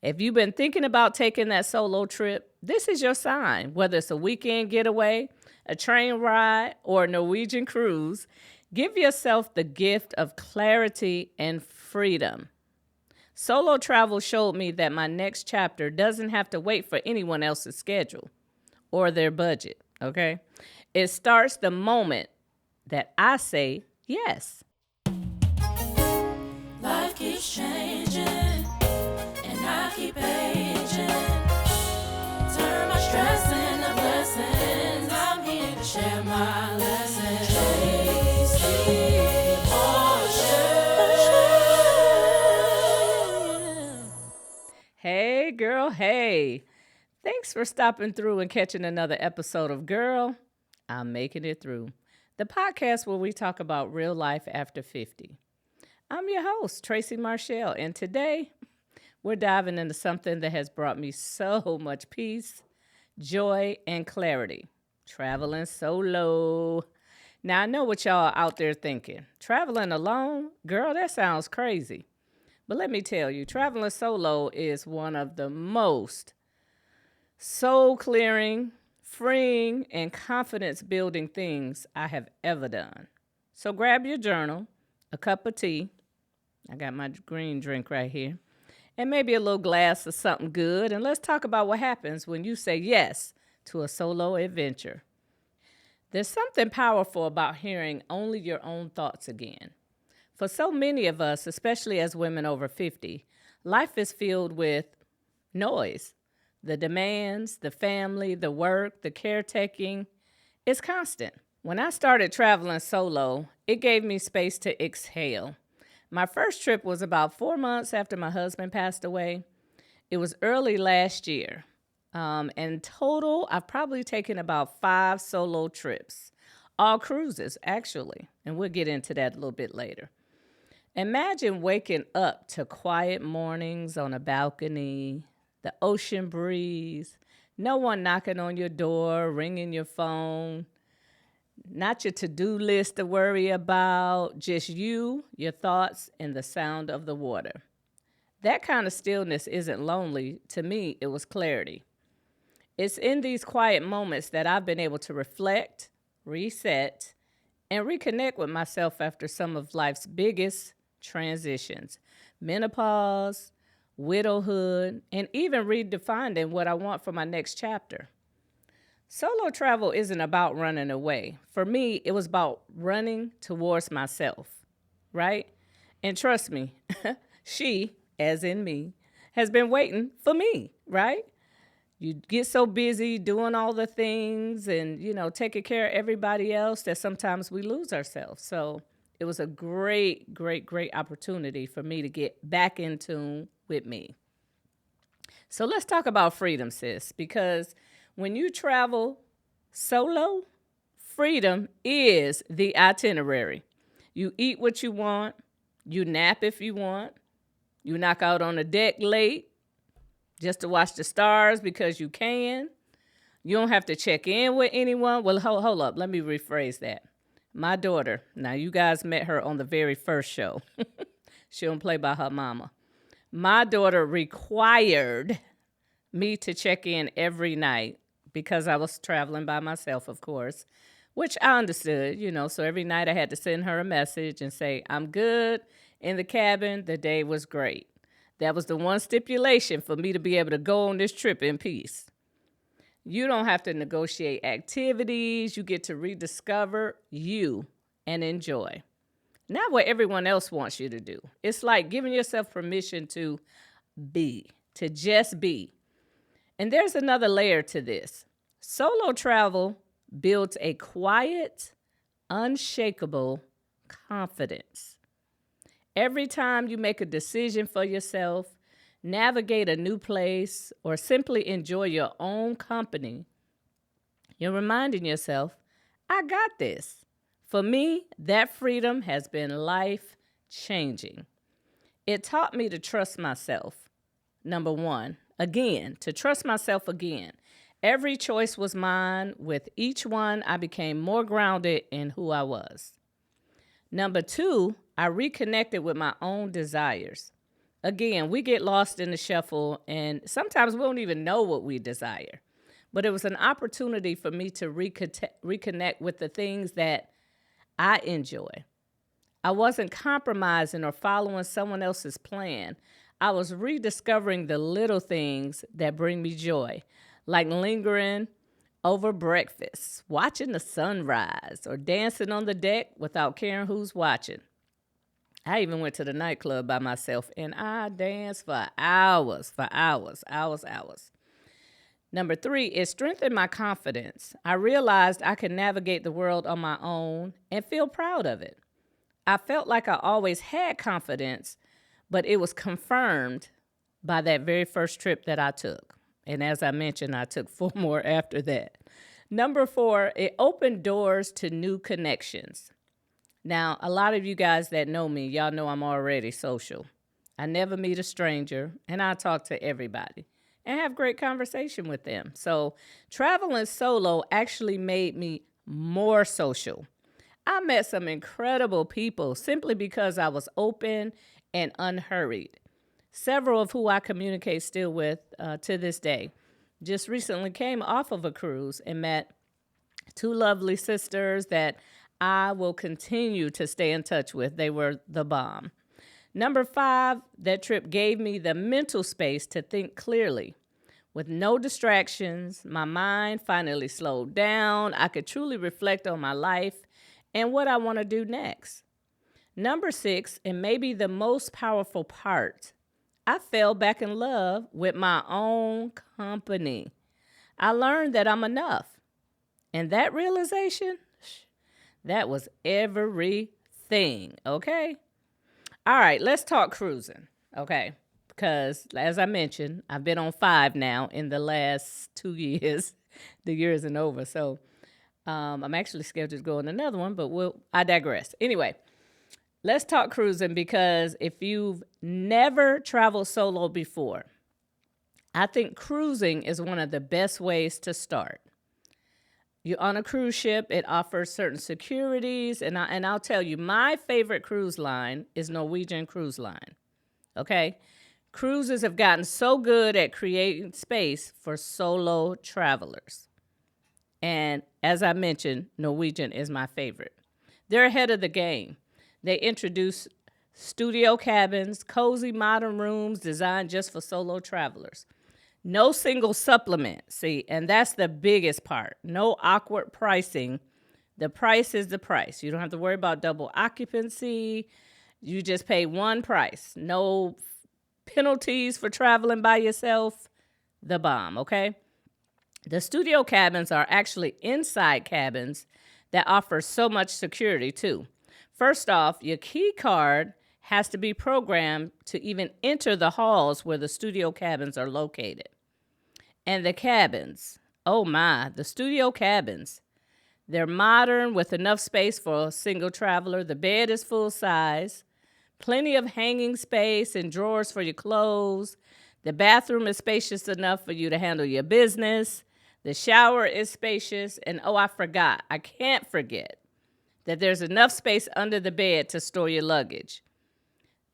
If you've been thinking about taking that solo trip, this is your sign. Whether it's a weekend getaway, a train ride, or a Norwegian cruise, give yourself the gift of clarity and freedom. Solo travel showed me that my next chapter doesn't have to wait for anyone else's schedule or their budget, okay? It starts the moment that I say yes. Life keeps changing, and I keep aging. Turn my stress into blessings. I'm here to share my lessons. Tracy Marchelle. Hey, girl, hey. Thanks for stopping through and catching another episode of Girl, I'm Making It Through, the podcast where we talk about real life after 50. I'm your host, Tracy Marchelle, and today we're diving into something that has brought me so much peace, joy, and clarity. Traveling solo. Now, I know what y'all are out there thinking. Traveling alone? Girl, that sounds crazy. But let me tell you, traveling solo is one of the most soul clearing, freeing, and confidence building things I have ever done. So grab your journal, a cup of tea. I got my green drink right here. And maybe a little glass of something good. And let's talk about what happens when you say yes to a solo adventure. There's something powerful about hearing only your own thoughts again. For so many of us, especially as women over 50, life is filled with noise. The demands, the family, the work, the caretaking, it's constant. When I started traveling solo, it gave me space to exhale. My first trip was about 4 months after my husband passed away. It was early last year. In total, I've probably taken about 5 solo trips, all cruises, actually. And we'll get into that a little bit later. Imagine waking up to quiet mornings on a balcony, the ocean breeze, no one knocking on your door, ringing your phone, not your to-do list to worry about, just you, your thoughts, and the sound of the water. That kind of stillness isn't lonely. To me, it was clarity. It's in these quiet moments that I've been able to reflect, reset, and reconnect with myself after some of life's biggest transitions, menopause, widowhood, and even redefining what I want for my next chapter. Solo travel isn't about running away. For me, it was about running towards myself, right? And trust me, she, as in me, has been waiting for me, right? You get so busy doing all the things and, taking care of everybody else that sometimes we lose ourselves. So it was a great, great, great opportunity for me to get back in tune with me. So let's talk about freedom, sis, because when you travel solo, freedom is the itinerary. You eat what you want, you nap if you want, you knock out on the deck late just to watch the stars because you can. You don't have to check in with anyone. Well, hold up. Let me rephrase that. My daughter, now you guys met her on the very first show. She don't play by her mama. My daughter required me to check in every night because I was traveling by myself, of course, which I understood, So every night I had to send her a message and say, I'm good in the cabin. The day was great. That was the one stipulation for me to be able to go on this trip in peace. You don't have to negotiate activities. You get to rediscover you and enjoy. Not what everyone else wants you to do. It's like giving yourself permission to be, to just be. And there's another layer to this. Solo travel builds a quiet, unshakable confidence. Every time you make a decision for yourself, navigate a new place, or simply enjoy your own company, you're reminding yourself, I got this. For me, that freedom has been life-changing. It taught me to trust myself. Number one, again, to trust myself again. Every choice was mine. With each one, I became more grounded in who I was. Number two, I reconnected with my own desires. Again, we get lost in the shuffle, and sometimes we don't even know what we desire. But it was an opportunity for me to reconnect with the things that I enjoy. I wasn't compromising or following someone else's plan. I was rediscovering the little things that bring me joy, like lingering over breakfast, watching the sunrise, or dancing on the deck without caring who's watching. I even went to the nightclub by myself and I danced for hours, hours. Number 3 is strengthen my confidence. I realized I could navigate the world on my own and feel proud of it. I felt like I always had confidence, but it was confirmed by that very first trip that I took. And as I mentioned, I took 4 more after that. Number 4, it opened doors to new connections. Now, a lot of you guys that know me, y'all know I'm already social. I never meet a stranger, and I talk to everybody and have great conversation with them. So traveling solo actually made me more social. I met some incredible people simply because I was open and unhurried. Several of who I communicate still with to this day. Just recently came off of a cruise and met 2 lovely sisters that I will continue to stay in touch with. They were the bomb. Number 5, that trip gave me the mental space to think clearly. With no distractions, my mind finally slowed down. I could truly reflect on my life and what I want to do next. Number 6, and maybe the most powerful part, I fell back in love with my own company. I learned that I'm enough. And that realization, that was everything, okay? All right, let's talk cruising, okay? Because as I mentioned, I've been on 5 now in the last 2 years. The year isn't over, so I'm actually scheduled to go on another one, but I digress. Anyway, let's talk cruising because if you've never traveled solo before, I think cruising is one of the best ways to start. You're on a cruise ship, it offers certain securities, and I'll tell you, my favorite cruise line is Norwegian Cruise Line, okay? Cruises have gotten so good at creating space for solo travelers. And as I mentioned, Norwegian is my favorite. They're ahead of the game. They introduce studio cabins, cozy modern rooms designed just for solo travelers. No single supplement, see, and that's the biggest part. No awkward pricing. The price is the price. You don't have to worry about double occupancy. You just pay one price. No penalties for traveling by yourself. The bomb, okay? The studio cabins are actually inside cabins that offer so much security too. First off, your key card has to be programmed to even enter the halls where the studio cabins are located. And the cabins, oh my, the studio cabins. They're modern with enough space for a single traveler. The bed is full size, plenty of hanging space and drawers for your clothes. The bathroom is spacious enough for you to handle your business. The shower is spacious. And oh, I can't forget that there's enough space under the bed to store your luggage.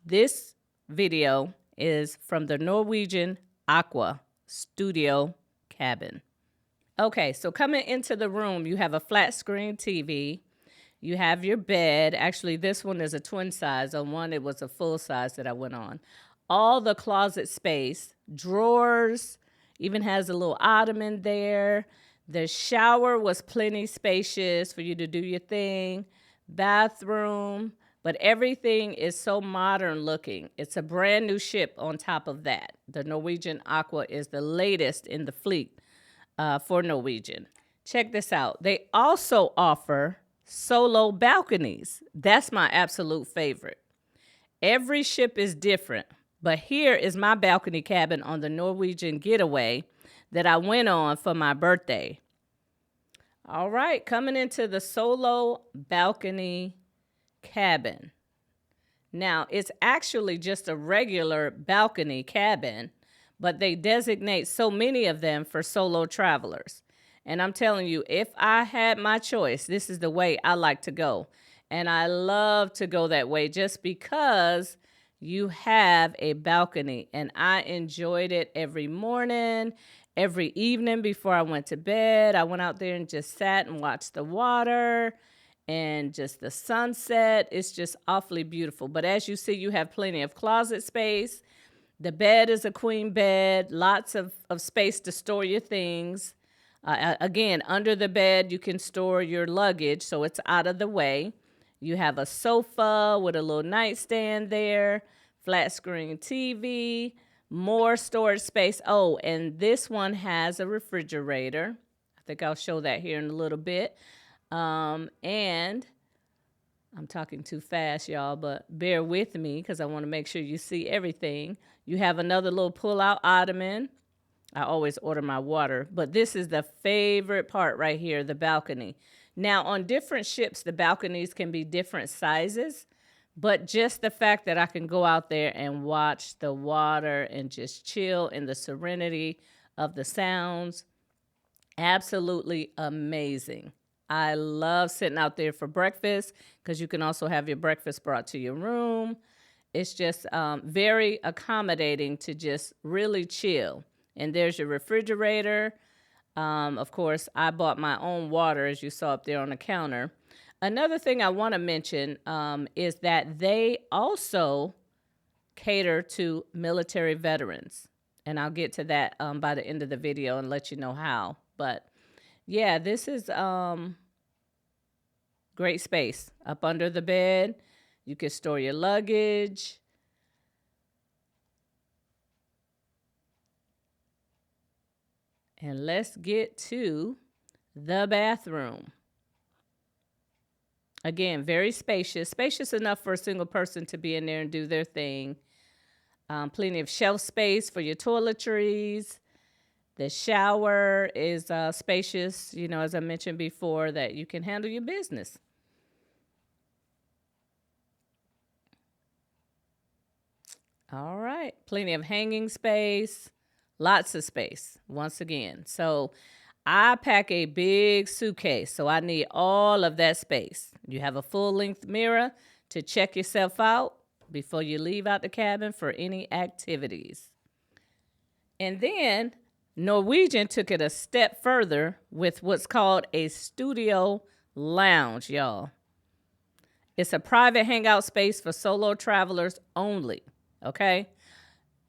This video is from the Norwegian Aqua Studio Cabin. Okay, so coming into the room, you have a flat screen TV. You have your bed. Actually, this one is a twin size. On one, it was a full size that I went on. All the closet space, drawers, even has a little ottoman there. The shower was plenty spacious for you to do your thing. Bathroom, but everything is so modern looking. It's a brand new ship on top of that. The Norwegian Aqua is the latest in the fleet for Norwegian. Check this out. They also offer solo balconies. That's my absolute favorite. Every ship is different, but here is my balcony cabin on the Norwegian Getaway that I went on for my birthday. All right, coming into the solo balcony cabin. Now, it's actually just a regular balcony cabin, but they designate so many of them for solo travelers. And I'm telling you, if I had my choice, this is the way I like to go. And I love to go that way just because you have a balcony. And I enjoyed it every morning, every evening before I went to bed. I went out there and just sat and watched the water and just the sunset. It's just awfully beautiful. But as you see, you have plenty of closet space. The bed is a queen bed, lots of space to store your things. Again, under the bed, you can store your luggage, so it's out of the way. You have a sofa with a little nightstand there, flat screen TV, more storage space. Oh, and this one has a refrigerator. I think I'll show that here in a little bit. And I'm talking too fast, y'all, but bear with me because I want to make sure you see everything. You have another little pull-out ottoman. I always order my water, but this is the favorite part right here, the balcony. Now, on different ships, the balconies can be different sizes, but just the fact that I can go out there and watch the water and just chill in the serenity of the sounds, absolutely amazing. I love sitting out there for breakfast because you can also have your breakfast brought to your room. It's just very accommodating to just really chill. And there's your refrigerator. Of course, I bought my own water, as you saw up there on the counter. Another thing I want to mention is that they also cater to military veterans. And I'll get to that by the end of the video and let you know how. But yeah, this is great space. Up under the bed, you can store your luggage. And let's get to the bathroom. Again, very spacious. Spacious enough for a single person to be in there and do their thing. Plenty of shelf space for your toiletries. The shower is spacious, you know, as I mentioned before, that you can handle your business. All right. Plenty of hanging space. Lots of space, once again. So I pack a big suitcase, so I need all of that space. You have a full-length mirror to check yourself out before you leave out the cabin for any activities. And then Norwegian took it a step further with what's called a studio lounge, y'all. It's a private hangout space for solo travelers only, okay?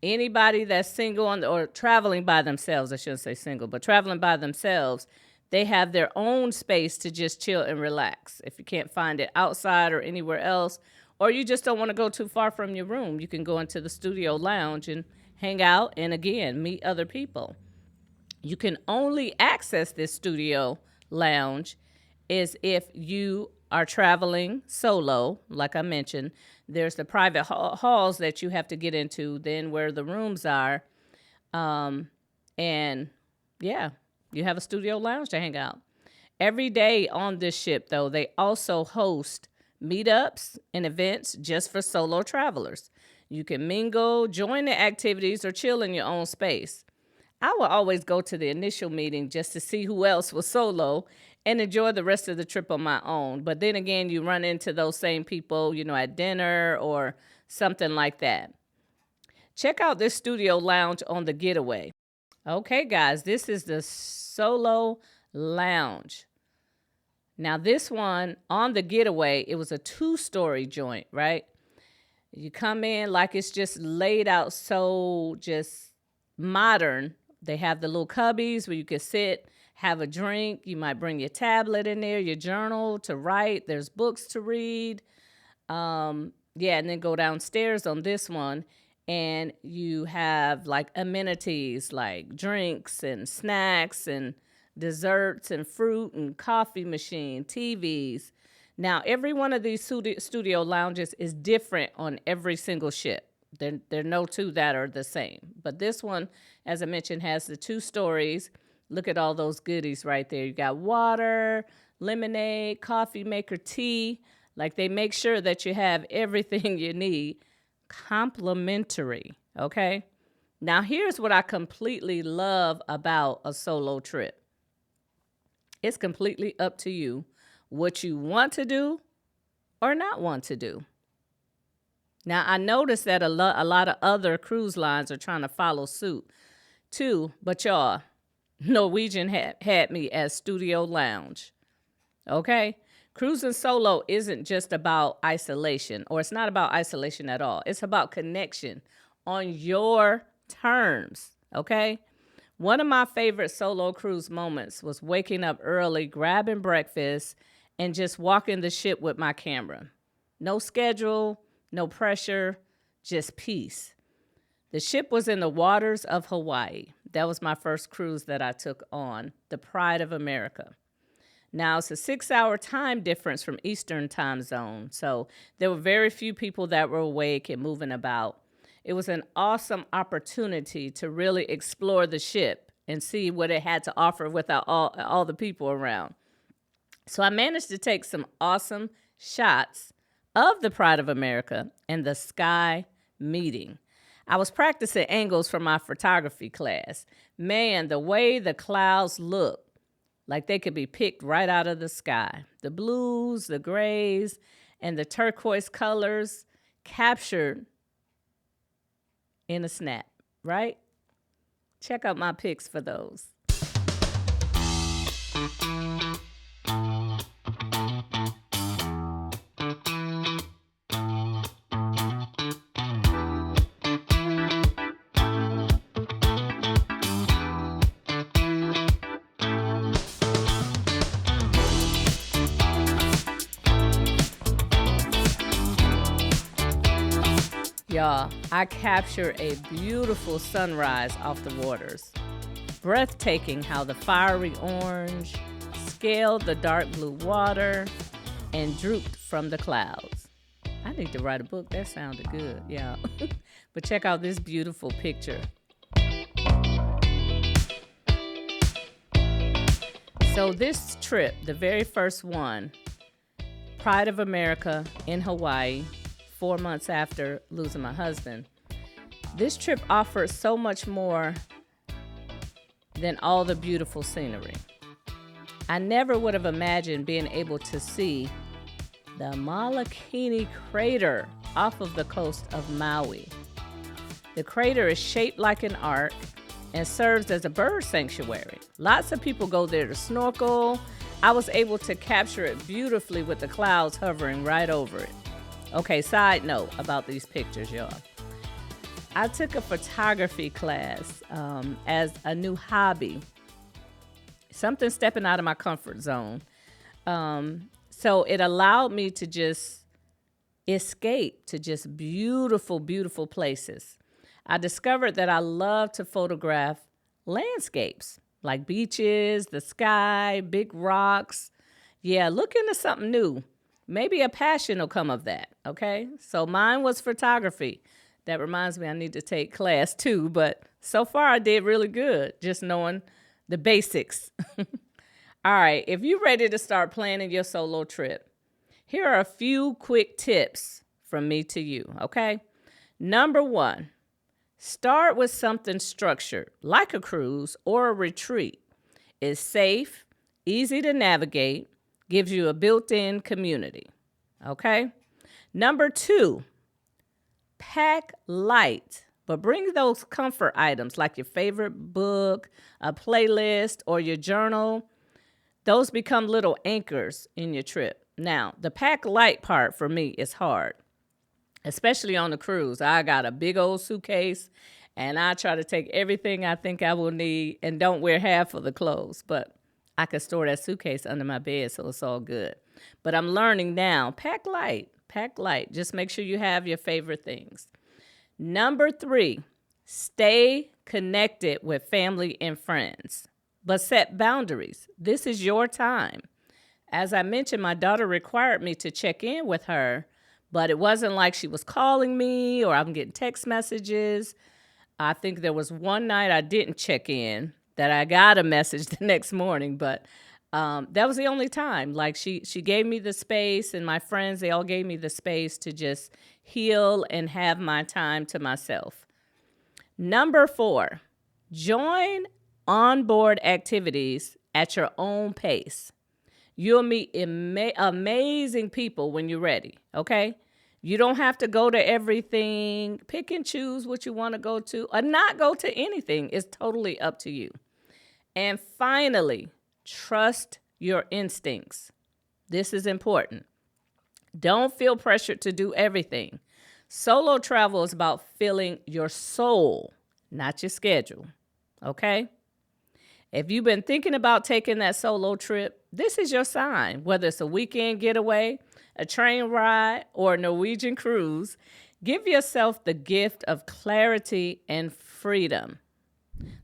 Anybody that's single or traveling by themselves, I shouldn't say single, but traveling by themselves, they have their own space to just chill and relax. If you can't find it outside or anywhere else, or you just don't want to go too far from your room, you can go into the studio lounge and hang out and, again, meet other people. You can only access this studio lounge is if you are traveling solo, like I mentioned. There's the private halls that you have to get into, then where the rooms are. And yeah, you have a studio lounge to hang out. Every day on this ship, though, they also host meetups and events just for solo travelers. You can mingle, join the activities, or chill in your own space. I will always go to the initial meeting just to see who else was solo and enjoy the rest of the trip on my own. But then again, you run into those same people, you know, at dinner or something like that. Check out this studio lounge on the Getaway. Okay, guys, this is the solo lounge. Now, this one on the Getaway, it was a 2-story joint, right? You come in like it's just laid out so just modern. They have the little cubbies where you can sit, have a drink. You might bring your tablet in there, your journal to write. There's books to read. And then go downstairs on this one, and you have like amenities like drinks and snacks and desserts and fruit and coffee machine, TVs. Now, every one of these studio lounges is different on every single ship. There are no two that are the same. But this one, as I mentioned, has the 2 stories. Look at all those goodies right there. You got water, lemonade, coffee maker, tea. Like, they make sure that you have everything you need complimentary, okay? Now, here's what I completely love about a solo trip. It's completely up to you what you want to do or not want to do. Now, I noticed that a lot of other cruise lines are trying to follow suit too, but y'all, Norwegian had me as studio lounge. Okay? Cruising solo isn't just about isolation, or it's not about isolation at all. It's about connection on your terms. Okay? One of my favorite solo cruise moments was waking up early, grabbing breakfast, and just walking the ship with my camera. No schedule, no pressure, just peace. The ship was in the waters of Hawaii. That was my first cruise that I took on, the Pride of America. Now, it's a 6-hour time difference from Eastern time zone, so there were very few people that were awake and moving about. It was an awesome opportunity to really explore the ship and see what it had to offer without all the people around. So I managed to take some awesome shots of the Pride of America and the sky meeting. I was practicing angles for my photography class. Man, the way the clouds look, like they could be picked right out of the sky. The blues, the grays, and the turquoise colors captured in a snap, right? Check out my pics for those. Y'all, I captured a beautiful sunrise off the waters. Breathtaking how the fiery orange scaled the dark blue water and drooped from the clouds. I need to write a book. That sounded good, yeah. But check out this beautiful picture. So this trip, the very first one, Pride of America in Hawaii, 4 months after losing my husband. This trip offered so much more than all the beautiful scenery. I never would have imagined being able to see the Malakini crater off of the coast of Maui. The crater is shaped like an arc and serves as a bird sanctuary. Lots of people go there to snorkel. I was able to capture it beautifully with the clouds hovering right over it. Okay, side note about these pictures, y'all. I took a photography class as a new hobby, something stepping out of my comfort zone. So it allowed me to just escape to just beautiful, beautiful places. I discovered that I love to photograph landscapes like beaches, the sky, big rocks. Yeah, look into something new. Maybe a passion will come of that, okay? So mine was photography. That reminds me I need to take class too, but so far I did really good, just knowing the basics. All right, if you're ready to start planning your solo trip, here are a few quick tips from me to you, okay? Number 1, start with something structured, like a cruise or a retreat. It's safe, easy to navigate, gives you a built-in community, okay? Number 2, pack light, but bring those comfort items like your favorite book, a playlist, or your journal. Those become little anchors in your trip. Now, the pack light part for me is hard, especially on the cruise. I got a big old suitcase, and I try to take everything I think I will need and don't wear half of the clothes, but I could store that suitcase under my bed, so it's all good. But I'm learning now, pack light. Just make sure you have your favorite things. Number 3, stay connected with family and friends, but set boundaries. This is your time. As I mentioned, my daughter required me to check in with her, but it wasn't like she was calling me or I'm getting text messages. I think there was one night I didn't check in that I got a message the next morning, but that was the only time. Like she gave me the space, and my friends, they all gave me the space to just heal and have my time to myself. Number 4, join onboard activities at your own pace. You'll meet amazing people when you're ready, okay? You don't have to go to everything. Pick and choose what you want to go to or not go to anything. It's totally up to you. And finally, trust your instincts. This is important. Don't feel pressured to do everything. Solo travel is about filling your soul, not your schedule. Okay? If you've been thinking about taking that solo trip, this is your sign. Whether it's a weekend getaway, a train ride, or a Norwegian cruise, give yourself the gift of clarity and freedom.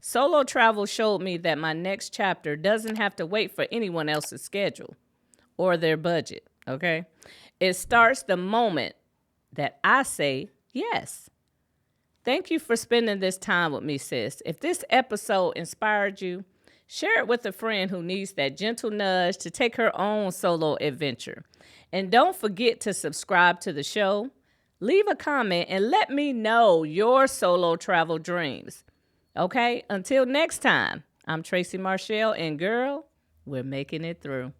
Solo travel showed me that my next chapter doesn't have to wait for anyone else's schedule or their budget, okay? It starts the moment that I say yes. Thank you for spending this time with me, sis. If this episode inspired you, share it with a friend who needs that gentle nudge to take her own solo adventure. And don't forget to subscribe to the show, leave a comment, and let me know your solo travel dreams. Okay, until next time, I'm Tracy Marchelle, and girl, we're making it through.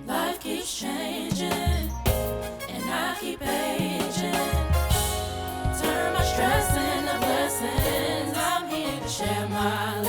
Life keeps changing, and I keep aging. Turn my stress into blessings. I'm here to share my